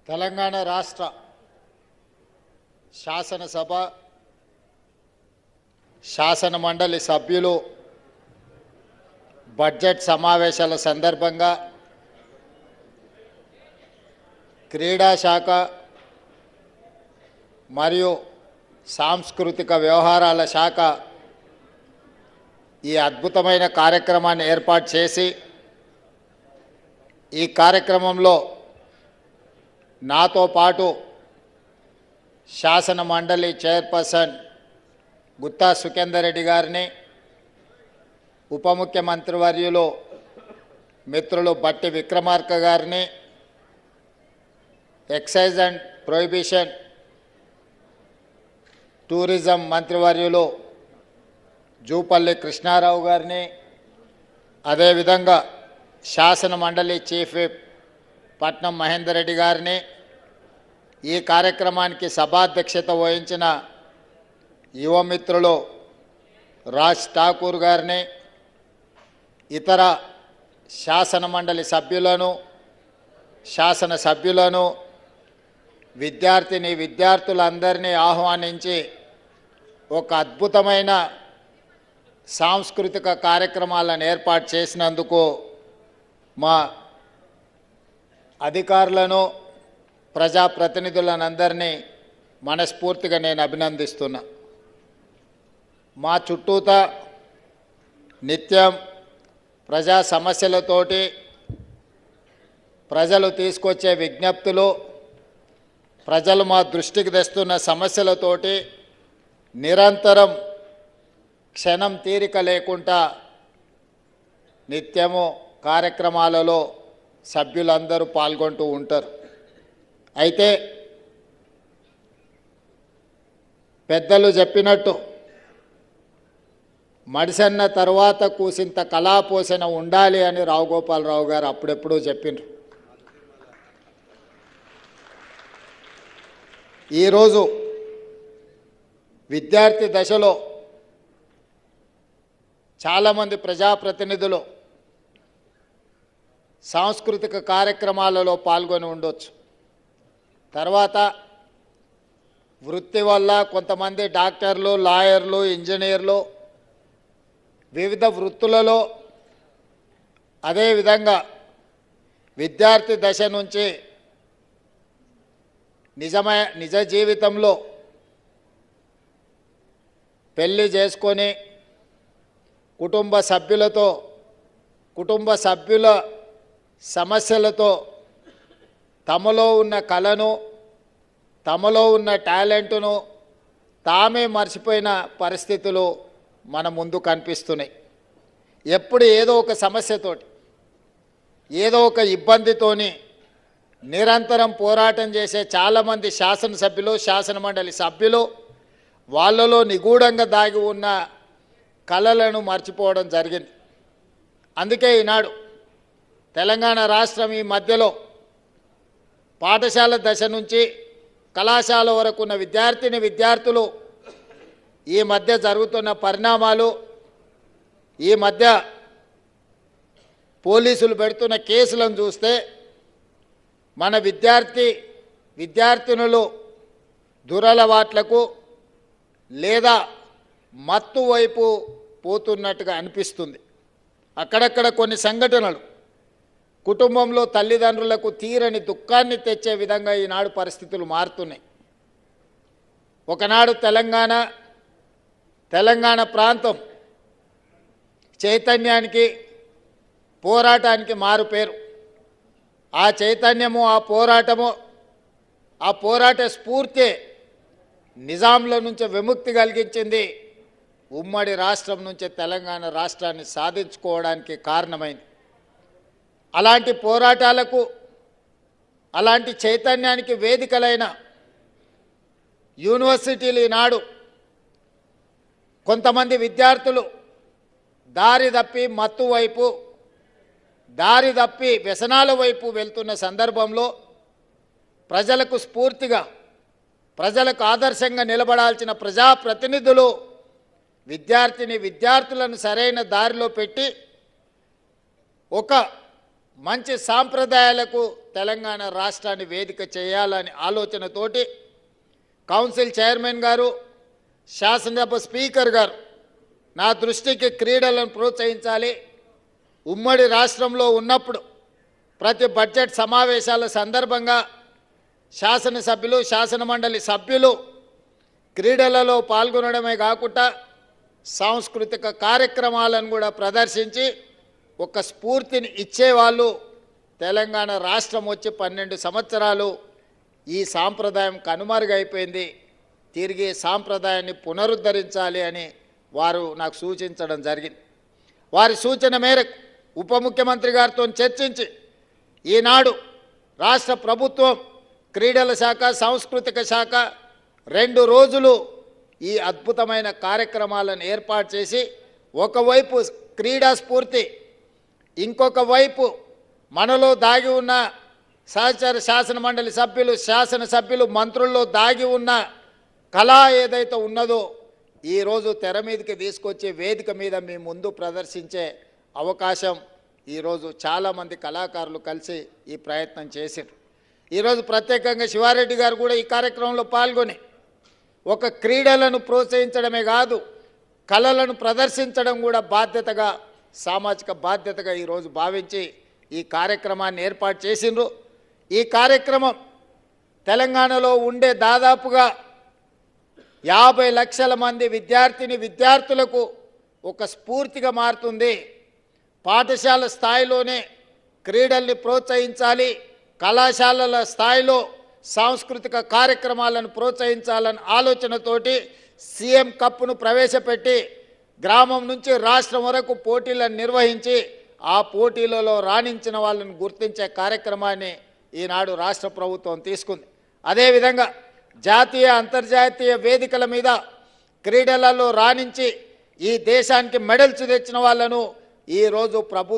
తెలంగాణ రాష్ట్ర శాసనసభ శాసన మండలి సభ్యులు బడ్జెట్ సమావేశాల సందర్భంగా క్రీడా శాఖ మరియు సాంస్కృతిక వ్యవహారాల శాఖ ఈ అద్భుతమైన కార్యక్రమాన్ని ఏర్పాటు చేసి ఈ కార్యక్రమంలో నాతో పాటు శాసన మండలి చైర్పర్సన్ గుత్తా సుఖేందర్ రెడ్డి గారిని, ఉప ముఖ్యమంత్రి వర్యులు మిత్రులు బట్టి విక్రమార్క గారిని, ఎక్సైజ్ అండ్ ప్రొహిబిషన్ టూరిజం మంత్రివర్యులు జూపల్లి కృష్ణారావు గారిని, అదేవిధంగా శాసన మండలి చీఫ్ విప్ పట్నం మహేందర్ రెడ్డి గారిని, ఈ కార్యక్రమానికి సభాధ్యక్షత వహించిన యువమిత్రులు రాజ్ ఠాకూర్ గారిని, ఇతర శాసన మండలి సభ్యులను, శాసన సభ్యులను, విద్యార్థులందరినీ ఆహ్వానించి ఒక అద్భుతమైన సాంస్కృతిక కార్యక్రమాలను ఏర్పాటు చేసినందుకు మా అధికారులను, ప్రజాప్రతినిధులనందరినీ మనస్ఫూర్తిగా నేను అభినందిస్తున్నా. మా చుట్టూతా నిత్యం ప్రజా సమస్యలతోటి, ప్రజలు తీసుకొచ్చే విజ్ఞప్తులు, ప్రజలు మా దృష్టికి తెస్తున్న సమస్యలతోటి నిరంతరం క్షణం తీరిక లేకుండా నిత్యము కార్యక్రమాలలో సభ్యులందరూ పాల్గొంటూ ఉంటారు. అయితే పెద్దలు చెప్పినట్టు మడిసన్న తర్వాత కూసింత కళాపోషణ ఉండాలి అని రావు గోపాలరావు గారు అప్పుడెప్పుడూ చెప్పిండ్రు. ఈరోజు విద్యార్థి దశలో చాలామంది ప్రజాప్రతినిధులు సాంస్కృతిక కార్యక్రమాలలో పాల్గొని ఉండొచ్చు. తర్వాత వృత్తి వల్ల కొంతమంది డాక్టర్లు, లాయర్లు, ఇంజనీర్లు వివిధ వృత్తులలో, అదేవిధంగా విద్యార్థి దశ నుంచి నిజ జీవితంలో పెళ్ళి చేసుకొని కుటుంబ సభ్యుల సమస్యలతో తమలో ఉన్న కళను, తమలో ఉన్న టాలెంటును తామే మర్చిపోయిన పరిస్థితులు మన ముందు కనిపిస్తున్నాయి. ఎప్పుడు ఏదో ఒక సమస్యతోటి, ఏదో ఒక ఇబ్బందితోని నిరంతరం పోరాటం చేసే చాలామంది శాసనసభ్యులు, శాసన మండలి సభ్యులు వాళ్ళలో నిగూఢంగా దాగి ఉన్న కళలను మర్చిపోవడం జరిగింది. అందుకే ఈనాడు తెలంగాణ రాష్ట్రం ఈ మధ్యలో పాఠశాల దశ నుంచి కళాశాల వరకు ఉన్న విద్యార్థులు ఈ మధ్య జరుగుతున్న పరిణామాలు, ఈ మధ్య పోలీసులు పెడుతున్న కేసులను చూస్తే మన విద్యార్థినులు దురలవాట్లకు లేదా మత్తు వైపు పోతున్నట్టుగా అనిపిస్తుంది. అక్కడక్కడ కొన్ని సంఘటనలు కుటుంబంలో తల్లిదండ్రులకు తీరని దుఃఖాన్ని తెచ్చే విధంగా ఈనాడు పరిస్థితులు మారుతున్నాయి. ఒకనాడు తెలంగాణ ప్రాంతం చైతన్యానికి, పోరాటానికి మారు పేరు. ఆ చైతన్యము, ఆ పోరాట స్ఫూర్తి నిజాంల నుంచి విముక్తి కలిగించింది. ఉమ్మడి రాష్ట్రం నుంచి తెలంగాణ రాష్ట్రాన్ని సాధించుకోవడానికి కారణమైంది. అలాంటి పోరాటాలకు, అలాంటి చైతన్యానికి వేదికలైన యూనివర్సిటీలు ఈనాడు కొంతమంది విద్యార్థులు దారి తప్పి మత్తు వైపు, దారి తప్పి వ్యసనాల వైపు వెళ్తున్న సందర్భంలో ప్రజలకు స్ఫూర్తిగా, ప్రజలకు ఆదర్శంగా నిలబడాల్సిన ప్రజాప్రతినిధులు విద్యార్థులను సరైన దారిలో పెట్టి ఒక మంచి సాంప్రదాయాలకు తెలంగాణ రాష్ట్రాన్ని వేదిక చేయాలని ఆలోచనతోటి కౌన్సిల్ చైర్మన్ గారు, శాసనసభ స్పీకర్ గారు నా దృష్టికి క్రీడలను ప్రోత్సహించాలి, ఉమ్మడి రాష్ట్రంలో ఉన్నప్పుడు ప్రతి బడ్జెట్ సమావేశాల సందర్భంగా శాసనసభ్యులు, శాసనమండలి సభ్యులు క్రీడలలో పాల్గొనడమే కాకుండా సాంస్కృతిక కార్యక్రమాలను కూడా ప్రదర్శించి ఒక స్ఫూర్తిని ఇచ్చేవాళ్ళు. తెలంగాణ రాష్ట్రం వచ్చి 12 సంవత్సరాలు ఈ సాంప్రదాయం కనుమరుగైపోయింది, తిరిగి సాంప్రదాయాన్ని పునరుద్ధరించాలి అని వారు నాకు సూచించడం జరిగింది. వారి సూచన మేరకు ఉప ముఖ్యమంత్రి గారితో చర్చించి ఈనాడు రాష్ట్ర ప్రభుత్వం క్రీడల శాఖ, సాంస్కృతిక శాఖ 2 రోజులు ఈ అద్భుతమైన కార్యక్రమాలను ఏర్పాటు చేసి ఒకవైపు క్రీడా స్ఫూర్తి, ఇంకొక వైపు మనలో దాగి ఉన్న సహచర శాసనమండలి సభ్యులు, శాసనసభ్యులు, మంత్రుల్లో దాగి ఉన్న కళ ఏదైతే ఉన్నదో ఈరోజు తెర మీదకి తీసుకొచ్చి వేదిక మీద మీ ముందు ప్రదర్శించే అవకాశం ఈరోజు చాలామంది కళాకారులు కలిసి ఈ ప్రయత్నం చేశారు. ఈరోజు ప్రత్యేకంగా శివారెడ్డి గారు కూడా ఈ కార్యక్రమంలో పాల్గొని ఒక క్రీడలను ప్రోత్సహించడమే కాదు, కళలను ప్రదర్శించడం కూడా బాధ్యతగా, సామాజిక బాధ్యతగా ఈరోజు భావించి ఈ కార్యక్రమాన్ని ఏర్పాటు చేసిండ్రు. ఈ కార్యక్రమం తెలంగాణలో ఉండే దాదాపుగా 50 లక్షల మంది విద్యార్థులకు ఒక స్ఫూర్తిగా మారుతుంది. పాఠశాల స్థాయిలోనే క్రీడల్ని ప్రోత్సహించాలి, కళాశాలల స్థాయిలో సాంస్కృతిక కార్యక్రమాలను ప్రోత్సహించాలన్న ఆలోచనతోటి సీఎం కప్ను ప్రవేశపెట్టి గ్రామం నుంచి రాష్ట్రం వరకు పోటీలను నిర్వహించి ఆ పోటీలలో రాణించిన వాళ్ళని గుర్తించే కార్యక్రమాన్ని ఈనాడు రాష్ట్ర ప్రభుత్వం తీసుకుంది. అదేవిధంగా జాతీయ, అంతర్జాతీయ వేదికల మీద క్రీడలలో రాణించి ఈ దేశానికి మెడల్స్ తెచ్చిన వాళ్ళను ఈరోజు ప్రభుత్వం